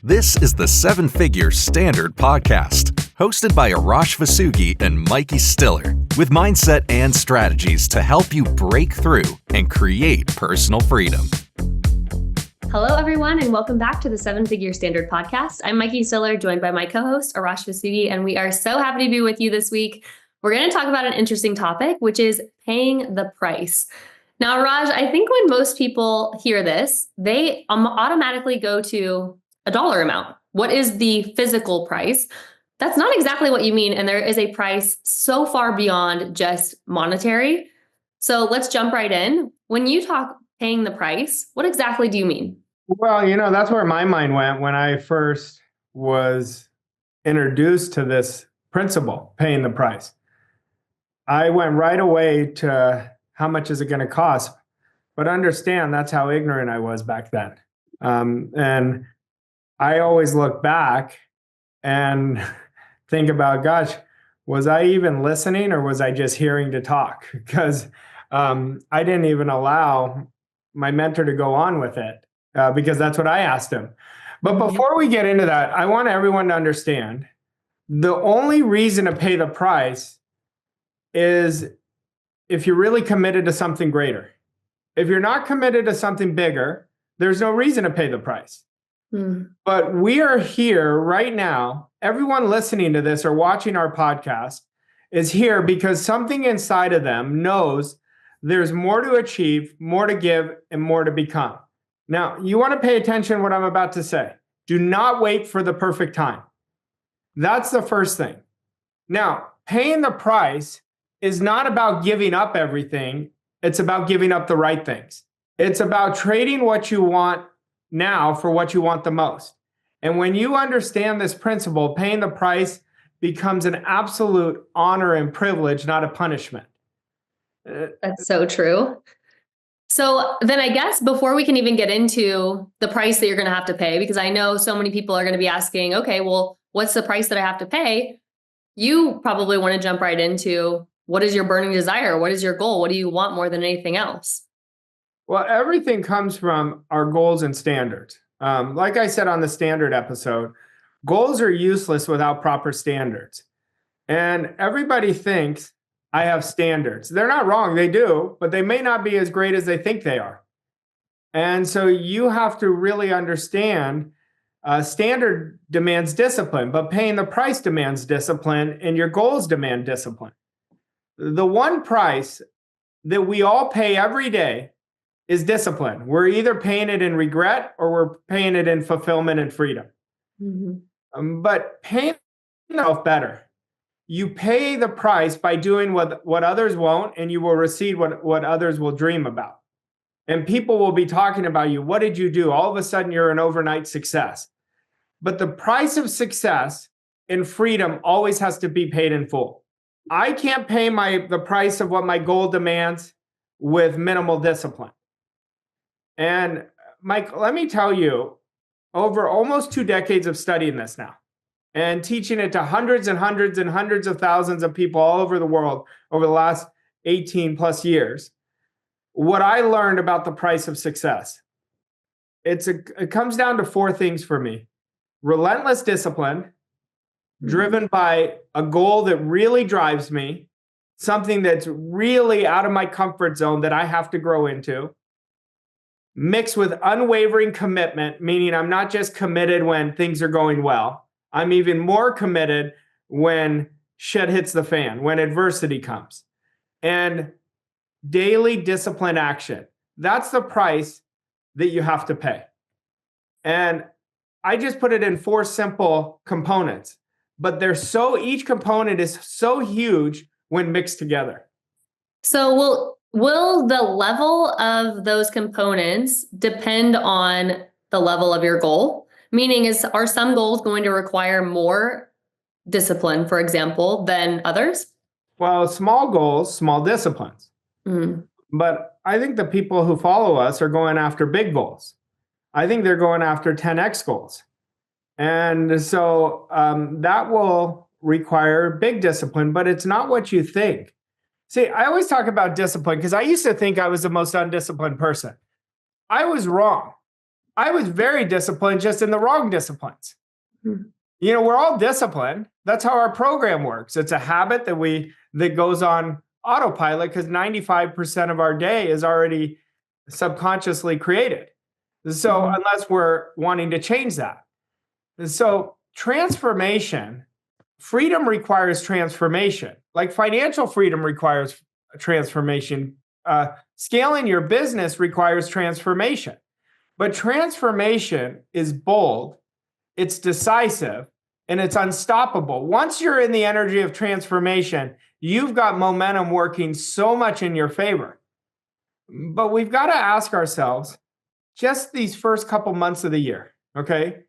This is the Seven Figure Standard Podcast, hosted by Arash and Mykie Stiller, with mindset and strategies to help you break through and create personal freedom. Hello, everyone, and welcome back to the Seven Figure Standard Podcast. I'm Mykie Stiller, joined by my co-host, Arash and we are so happy to be with you this week. We're going to talk about an interesting topic, which is paying the price. Now, Raj, I think when most people hear this, they automatically go to a dollar amount. What is the physical price? That's not exactly what you mean. And there is a price so far beyond just monetary. So let's jump right in. When you talk paying the price, what exactly do you mean? Well, that's where my mind went when I first was introduced to this principle, paying the price. I went right away to how much is it going to cost? But understand that's how ignorant I was back then. And I always look back and think about, gosh, was I even listening or was I just hearing to talk? Because I didn't even allow my mentor to go on with it because that's what I asked him. But before we get into that, I want everyone to understand the only reason to pay the price is if you're really committed to something greater. If you're not committed to something bigger, there's no reason to pay the price. But we are here right now. Everyone listening to this or watching our podcast is here because something inside of them knows there's more to achieve, more to give, and more to become. Now, you want to pay attention to what I'm about to say. Do not wait for the perfect time. That's the first thing. Now, paying the price is not about giving up everything. It's about giving up the right things. It's about trading what you want now for what you want the most. And when you understand this principle, paying the price becomes an absolute honor and privilege, not a punishment. That's so true. So then I guess before we can even get into the price that you're going to have to pay, because I know so many people are going to be asking, okay, well, what's the price that I have to pay? You probably want to jump right into what is your burning desire? What is your goal? What do you want more than anything else? Well, everything comes from our goals and standards. Like I said on the standard episode, goals are useless without proper standards. And everybody thinks I have standards. They're not wrong, they do, but they may not be as great as they think they are. And so you have to really understand standard demands discipline, but paying the price demands discipline, and your goals demand discipline. The one price that we all pay every day is discipline. We're either paying it in regret or we're paying it in fulfillment and freedom. But paying yourself better. You pay the price by doing what others won't, and you will receive what others will dream about. And people will be talking about you. What did you do? All of a sudden, you're an overnight success. But the price of success and freedom always has to be paid in full. I can't pay the price of what my goal demands with minimal discipline. And Mike, let me tell you, over almost 2 decades of studying this now and teaching it to hundreds and hundreds and hundreds of thousands of people all over the world over the last 18 plus years, what I learned about the price of success, it comes down to 4 things for me. Relentless discipline, driven by a goal that really drives me, something that's really out of my comfort zone that I have to grow into, mixed with unwavering commitment, meaning I'm not just committed when things are going well. I'm even more committed when shit hits the fan, when adversity comes. And daily discipline action. That's the price that you have to pay. And I just put it in 4 simple components, but each component is so huge when mixed together. So will the level of those components depend on the level of your goal? Meaning, are some goals going to require more discipline, for example, than others? Well, small goals, small disciplines. But I think the people who follow us are going after big goals. I think they're going after 10x goals. And so that will require big discipline, but it's not what you think. See, I always talk about discipline because I used to think I was the most undisciplined person. I was wrong. I was very disciplined, just in the wrong disciplines. Hmm. We're all disciplined. That's how our program works. It's a habit that goes on autopilot because 95% of our day is already subconsciously created. So unless we're wanting to change that. So transformation, freedom requires transformation. Like financial freedom requires transformation. Scaling your business requires transformation. But transformation is bold, it's decisive, and it's unstoppable. Once you're in the energy of transformation, you've got momentum working so much in your favor. But we've got to ask ourselves, just these first couple months of the year, okay,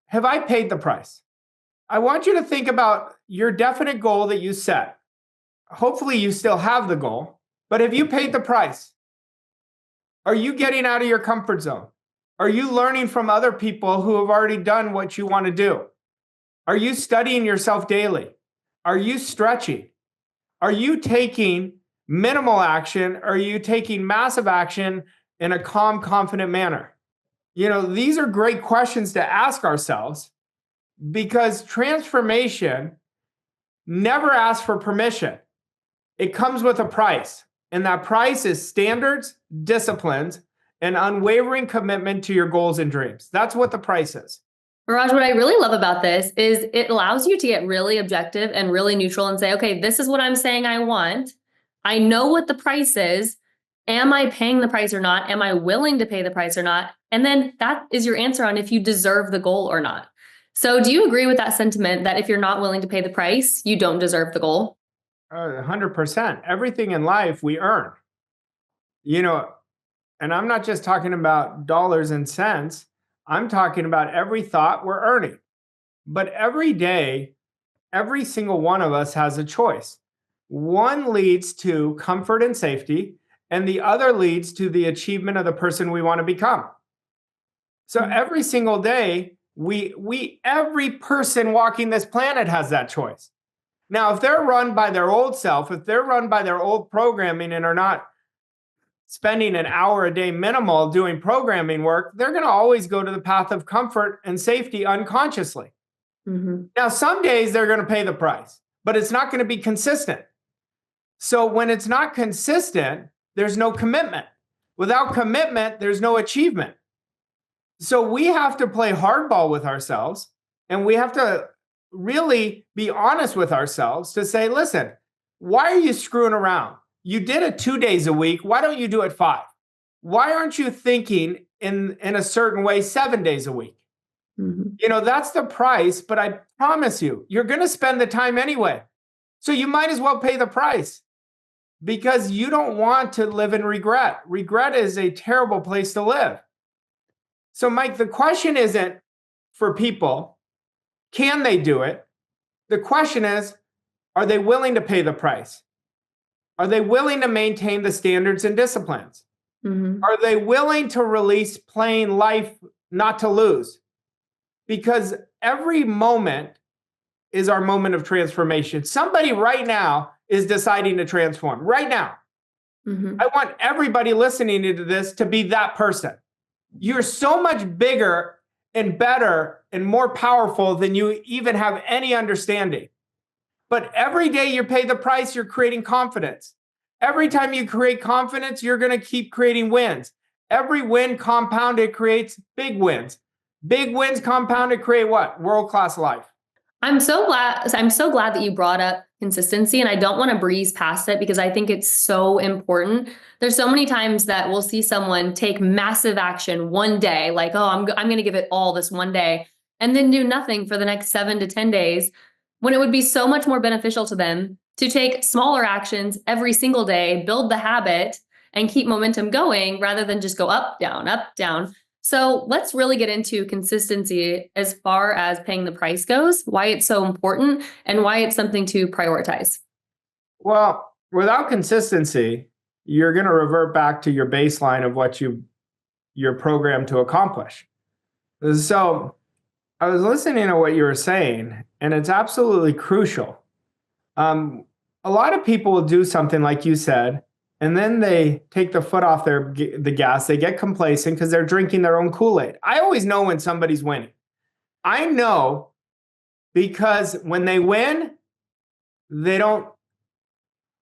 have I paid the price? I want you to think about your definite goal that you set. Hopefully you still have the goal, but have you paid the price? Are you getting out of your comfort zone? Are you learning from other people who have already done what you want to do? Are you studying yourself daily? Are you stretching? Are you taking minimal action? Are you taking massive action in a calm, confident manner? These are great questions to ask ourselves because transformation never asks for permission. It comes with a price, and that price is standards, disciplines, and unwavering commitment to your goals and dreams. That's what the price is. Raj, what I really love about this is it allows you to get really objective and really neutral and say, okay, this is what I'm saying I want. I know what the price is. Am I paying the price or not? Am I willing to pay the price or not? And then that is your answer on if you deserve the goal or not. So do you agree with that sentiment that if you're not willing to pay the price, you don't deserve the goal? 100%. Everything in life we earn. And I'm not just talking about dollars and cents. I'm talking about every thought we're earning. But every day, every single one of us has a choice. One leads to comfort and safety, and the other leads to the achievement of the person we want to become. So every single day, every person walking this planet has that choice. Now, if they're run by their old self, if they're run by their old programming and are not spending an hour a day minimal doing programming work, they're going to always go to the path of comfort and safety unconsciously. Now, some days they're going to pay the price, but it's not going to be consistent. So when it's not consistent, there's no commitment. Without commitment, there's no achievement. So we have to play hardball with ourselves, and we have to really be honest with ourselves to say, listen, why are you screwing around? You did it 2 days a week. Why don't you do it 5? Why aren't you thinking in a certain way 7 days a week? That's the price, but I promise you, you're going to spend the time anyway. So you might as well pay the price because you don't want to live in regret. Regret is a terrible place to live. So Mike, the question isn't for people, can they do it? The question is, are they willing to pay the price? Are they willing to maintain the standards and disciplines? Are they willing to release playing life not to lose? Because every moment is our moment of transformation. Somebody right now is deciding to transform. Right now. I want everybody listening to this to be that person. You're so much bigger and better and more powerful than you even have any understanding. But every day you pay the price, you're creating confidence. Every time you create confidence, you're going to keep creating wins. Every win compounded creates big wins. Big wins compounded create what? World-class life. I'm so glad that you brought up consistency, and I don't want to breeze past it because I think it's so important. There's so many times that we'll see someone take massive action one day, like, oh, I'm going to give it all this one day, and then do nothing for the next 7 to 10 days, when it would be so much more beneficial to them to take smaller actions every single day, build the habit, and keep momentum going rather than just go up, down, up, down. So let's really get into consistency as far as paying the price goes, why it's so important, and why it's something to prioritize. Well, without consistency, you're going to revert back to your baseline of what you're programmed to accomplish. So I was listening to what you were saying, and it's absolutely crucial. A lot of people will do something like you said, and then they take the foot off the gas. They get complacent because they're drinking their own Kool-Aid. I always know when somebody's winning. I know because when they win, they don't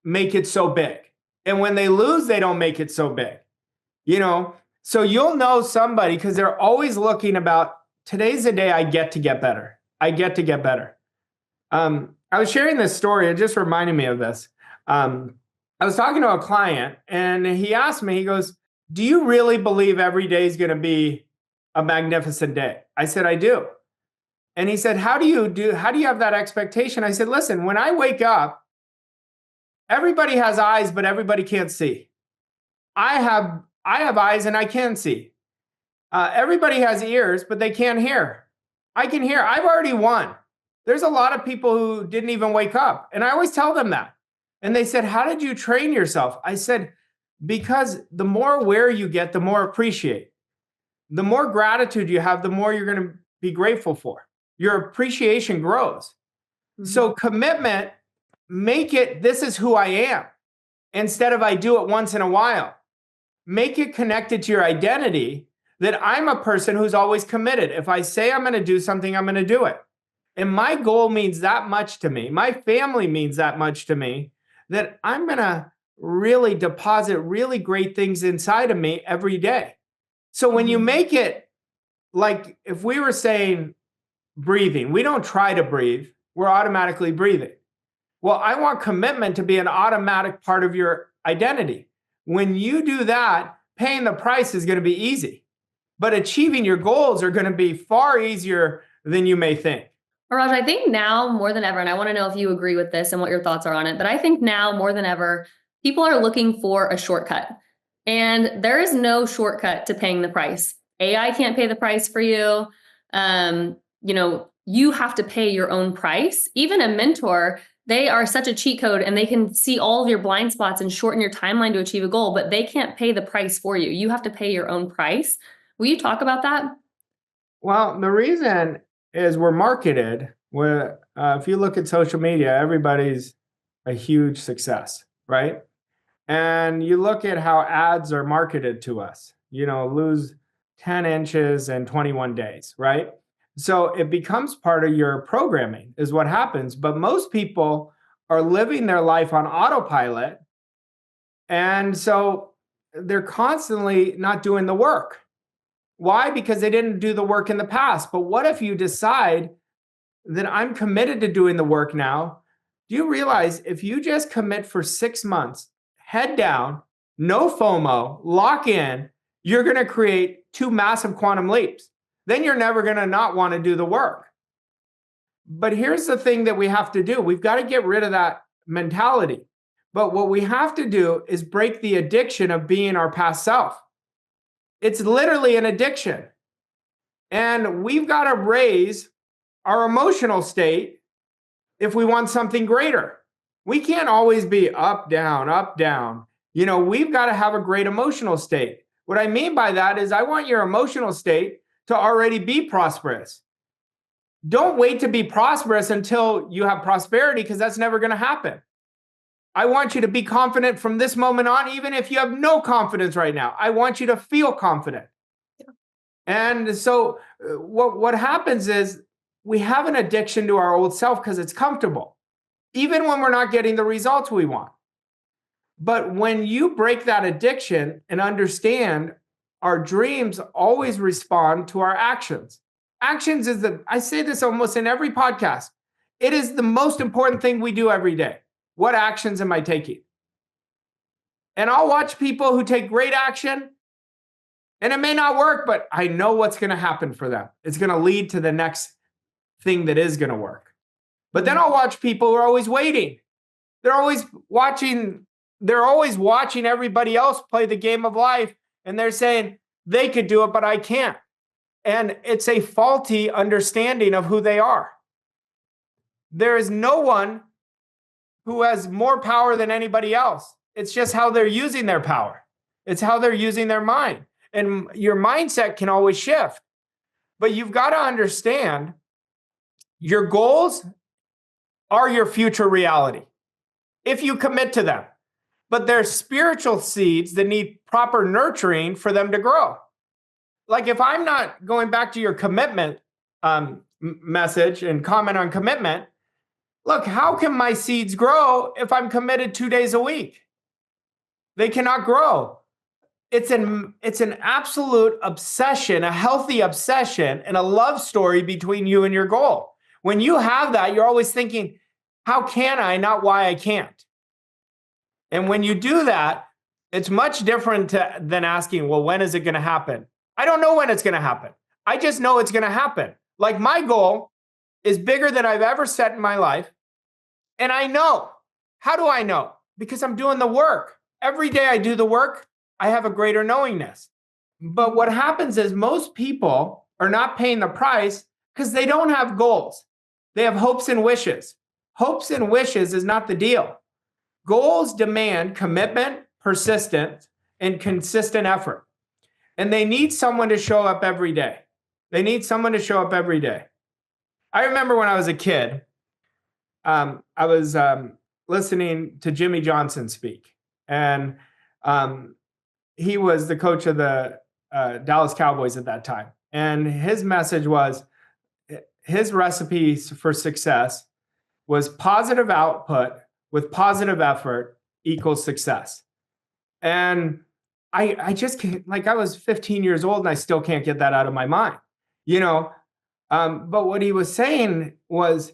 make it so big. And when they lose, they don't make it so big. So you'll know somebody because they're always looking about, today's the day I get to get better. I get to get better. I was sharing this story. It just reminded me of this. I was talking to a client and he asked me, he goes, do you really believe every day is going to be a magnificent day? I said, I do. And he said, how do you have that expectation? I said, listen, when I wake up, everybody has eyes, but everybody can't see. I have eyes and I can see. Everybody has ears, but they can't hear. I can hear. I've already won. There's a lot of people who didn't even wake up. And I always tell them that. And they said, how did you train yourself? I said, because the more aware you get, the more appreciate. The more gratitude you have, the more you're going to be grateful for. Your appreciation grows. Mm-hmm. So commitment, make it, this is who I am, instead of I do it once in a while. Make it connected to your identity that I'm a person who's always committed. If I say I'm going to do something, I'm going to do it. And my goal means that much to me. My family means that much to me, that I'm going to really deposit really great things inside of me every day. So when you make it, like if we were saying breathing, we don't try to breathe, we're automatically breathing. Well, I want commitment to be an automatic part of your identity. When you do that, paying the price is going to be easy, but achieving your goals are going to be far easier than you may think. Raj, I think now more than ever, and I want to know if you agree with this and what your thoughts are on it, but I think now more than ever, people are looking for a shortcut. And there is no shortcut to paying the price. AI can't pay the price for you. You have to pay your own price. Even a mentor, they are such a cheat code and they can see all of your blind spots and shorten your timeline to achieve a goal, but they can't pay the price for you. You have to pay your own price. Will you talk about that? Well, the reason is we're marketed. If you look at social media, everybody's a huge success, right? And you look at how ads are marketed to us, lose 10 inches in 21 days, right? So it becomes part of your programming is what happens. But most people are living their life on autopilot. And so they're constantly not doing the work. Why? Because they didn't do the work in the past. But what if you decide that I'm committed to doing the work now? Do you realize if you just commit for 6 months, head down, no FOMO, lock in, you're going to create 2 massive quantum leaps. Then you're never going to not want to do the work. But here's the thing that we have to do. We've got to get rid of that mentality. But what we have to do is break the addiction of being our past self. It's literally an addiction. And we've got to raise our emotional state if we want something greater. We can't always be up, down, up, down. We've got to have a great emotional state. What I mean by that is I want your emotional state to already be prosperous. Don't wait to be prosperous until you have prosperity, because that's never going to happen. I want you to be confident from this moment on, even if you have no confidence right now. I want you to feel confident. Yeah. And so what happens is we have an addiction to our old self because it's comfortable, even when we're not getting the results we want. But when you break that addiction and understand our dreams always respond to our actions. Actions is I say this almost in every podcast. It is the most important thing we do every day. What actions am I taking? And I'll watch people who take great action, and it may not work, but I know what's going to happen for them. It's going to lead to the next thing that is going to work. But then I'll watch people who are always waiting. They're always watching everybody else play the game of life, and they're saying they could do it, but I can't. And it's a faulty understanding of who they are. There is no one who has more power than anybody else. It's just how they're using their power. It's how they're using their mind. And your mindset can always shift. But you've got to understand your goals are your future reality if you commit to them. but they're spiritual seeds that need proper nurturing for them to grow. Like if I'm not going back to your commitment message and comment on commitment, look, how can my seeds grow if I'm committed 2 days a week? They cannot grow. It's an absolute obsession, a healthy obsession, and a love story between you and your goal. When you have that, you're always thinking, how can I, not why I can't. And when you do that, it's much different than asking, well, when is it going to happen? I don't know when it's going to happen. I just know it's going to happen. Like my goal is bigger than I've ever set in my life. And I know. How do I know? Because I'm doing the work. Every day I do the work, I have a greater knowingness. But what happens is most people are not paying the price because they don't have goals. They have hopes and wishes. Hopes and wishes is not the deal. Goals demand commitment, persistence, and consistent effort. And they need someone to show up every day. They need someone to show up every day. I remember when I was a kid, I was listening to Jimmy Johnson speak. And he was the coach of the Dallas Cowboys at that time. And his message was, his recipes for success was positive output with positive effort equals success. And I just can't, like I was 15 years old and I still can't get that out of my mind, but what he was saying was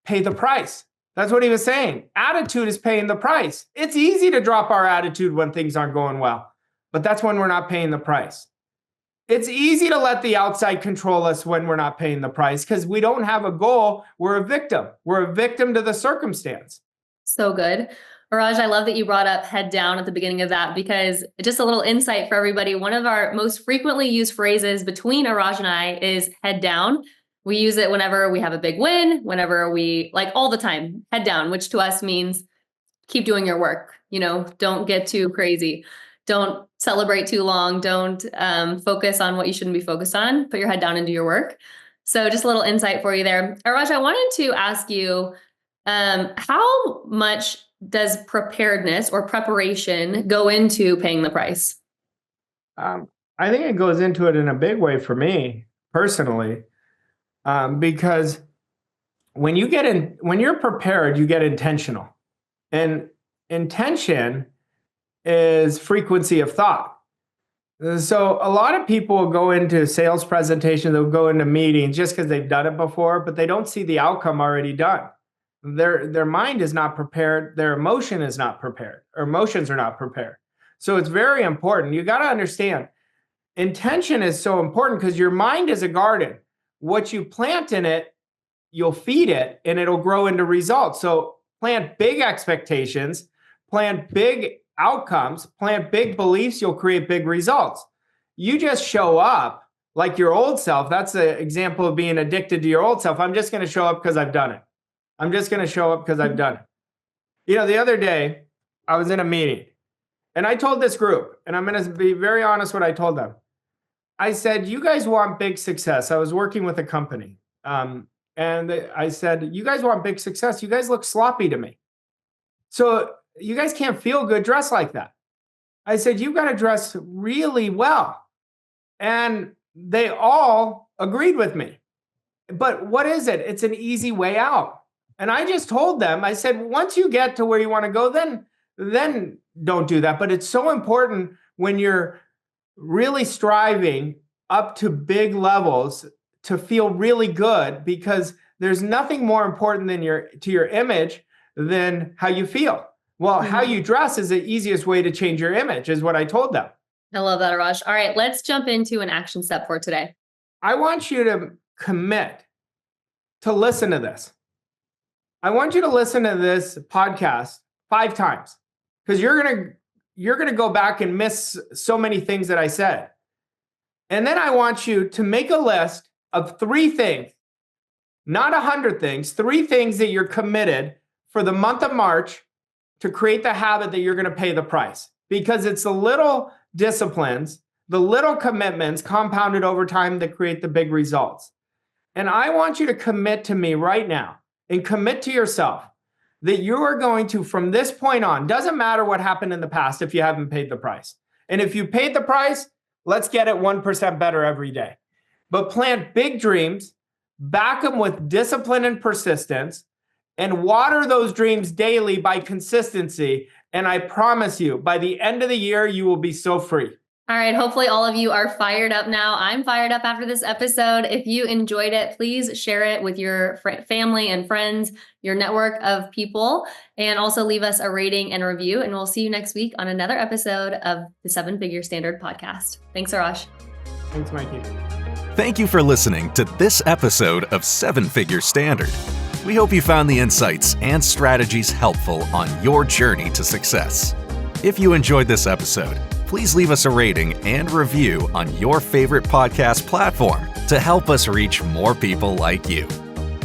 pay the price. That's what he was saying. Attitude is paying the price. It's easy to drop our attitude when things aren't going well, but that's when we're not paying the price. It's easy to let the outside control us when we're not paying the price because we don't have a goal. We're a victim. We're a victim to the circumstance. So good. Arash, I love that you brought up head down at the beginning of that because just a little insight for everybody. One of our most frequently used phrases between Arash and I is head down. We use it whenever we have a big win, whenever we like all the time, head down, which to us means keep doing your work. Don't get too crazy. Don't celebrate too long. Don't focus on what you shouldn't be focused on. Put your head down and do your work. So just a little insight for you there. Arash, I wanted to ask you, how much does preparedness or preparation go into paying the price? I think it goes into it in a big way for me personally, because when you're prepared, you get intentional, and intention is frequency of thought. So a lot of people will go into sales presentations, they'll go into meetings just because they've done it before, but they don't see the outcome already done. Their mind is not prepared. Their emotion is not prepared. Or emotions are not prepared. So it's very important. You got to understand, intention is so important because your mind is a garden. What you plant in it, you'll feed it and it'll grow into results. So plant big expectations, plant big outcomes, plant big beliefs, you'll create big results. You just show up like your old self. That's an example of being addicted to your old self. I'm just going to show up because I've done it. I'm just going to show up because I've done it. The other day I was in a meeting and I told this group, and I'm going to be very honest what I told them. I said, you guys want big success. I was working with a company. And I said, you guys want big success. You guys look sloppy to me. So you guys can't feel good dressed like that. I said, you've got to dress really well. And they all agreed with me. But what is it? It's an easy way out. And I just told them, I said, once you get to where you want to go, then don't do that. But it's so important when you're really striving up to big levels to feel really good, because there's nothing more important than to your image than how you feel. Well, how you dress is the easiest way to change your image, is what I told them. I love that, Arash. All right, let's jump into an action step for today. I want you to commit to listen to this. I want you to listen to this podcast 5 times, because you're going to go back and miss so many things that I said. And then I want you to make a list of 3 things, not 100 things, 3 things that you're committed for the month of March to create the habit that you're going to pay the price. Because it's the little disciplines, the little commitments compounded over time that create the big results. And I want you to commit to me right now and commit to yourself that you are going to, from this point on, doesn't matter what happened in the past if you haven't paid the price. And if you paid the price, let's get it 1% better every day. But plant big dreams, back them with discipline and persistence, and water those dreams daily by consistency. And I promise you, by the end of the year, you will be so free. All right. Hopefully all of you are fired up now. I'm fired up after this episode. If you enjoyed it, please share it with your family and friends, your network of people, and also leave us a rating and review. And we'll see you next week on another episode of the 7-Figure Standard podcast. Thanks, Arash. Thanks, Mikey. Thank you for listening to this episode of 7-Figure Standard. We hope you found the insights and strategies helpful on your journey to success. If you enjoyed this episode, please leave us a rating and review on your favorite podcast platform to help us reach more people like you.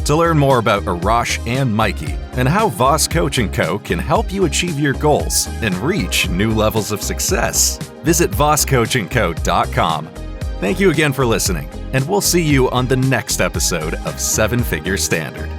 To learn more about Arash and Mykie and how Voss Coach & Co. can help you achieve your goals and reach new levels of success, visit vosscoachandco.com. Thank you again for listening, and we'll see you on the next episode of 7-Figure Standard.